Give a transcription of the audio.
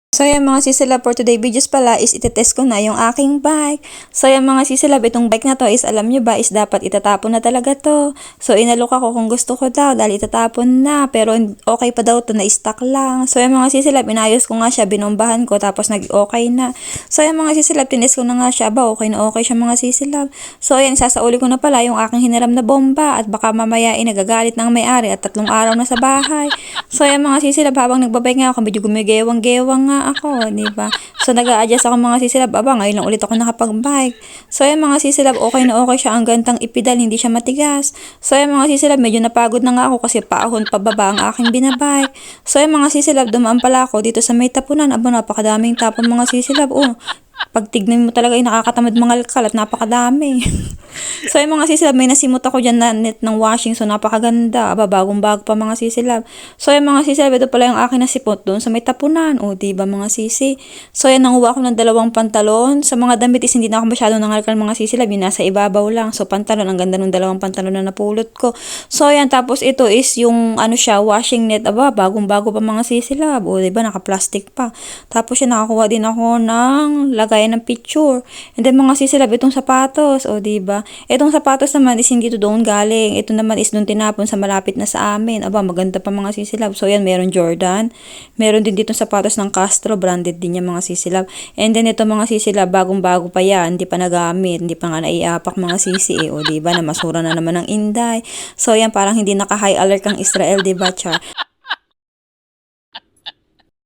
So yan mga sisilab, for today videos pala is itetest ko na yung aking bike. So yan mga sisilab, itong bike na to is alam nyo ba is dapat itatapon na talaga to. So inalok ako kung gusto ko daw dahil itatapon na, pero okay pa daw to, na stock lang. So yan mga sisilab, inayos ko nga siya, binombahan ko tapos nag-okay na. So yan mga sisilab, tinest ko na nga siya, ba okay na okay siya mga sisilab. So yan, sasauli ko na pala yung aking hiniram na bomba at baka mamaya nagagalit ng may-ari at 3 araw na sa bahay. So yan mga sisilab, habang nagbabike nga ako, medyo gumigewang-gewang nga ako, di ba? So nag-a-adjust ako mga sisilab, ngayon lang ulit ako nakapag-bike. So yan mga sisilab, okay na okay siya, ang gantang ipidal, hindi siya matigas. So yan mga sisilab, medyo napagod na nga ako kasi paahon pababa ang aking binabike. So yan mga sisilab, dumaan pala ako dito sa may tapunan, napakadaming tapon mga sisilab. Pag tignan mo talaga yung nakakatamad mangalkal at napakadami. So yung mga sisilab, may nasimot ako dyan na net ng washing, so napakaganda. Bagong bago pa mga sisilab. So yung mga sisilab, ito pala yung akin nasipot doon sa may tapunan. Diba mga sisi? So yan, nanguha ako ng 2 pantalon. Sa mga damit is hindi na ako masyadong nangalkal mga sisilab, yun nasa ibabaw lang. So pantalon, ang ganda ng 2 pantalon na napulot ko. So yan, tapos ito is yung washing net. Bagong bago pa mga sisilab. Diba, naka-plastic pa. Tapos yan, nakakuha din ako ng lagayan ng picture. And then mga sisilab, itong sapatos. Diba? Itong sapatos naman is hindi to doon galing. Ito naman is doon tinapon sa malapit na sa amin. Maganda pa mga sisilab. So yan, meron Jordan. Meron din dito sapatos ng Castro. Branded din yung mga sisilab. And then ito mga sisilab, bagong bago pa yan. Hindi pa nagamit. Hindi pa nga naiapak mga sisi. Diba? Namasura na naman ng Inday. So yan, parang hindi naka-high alert kang Israel. Diba, Char?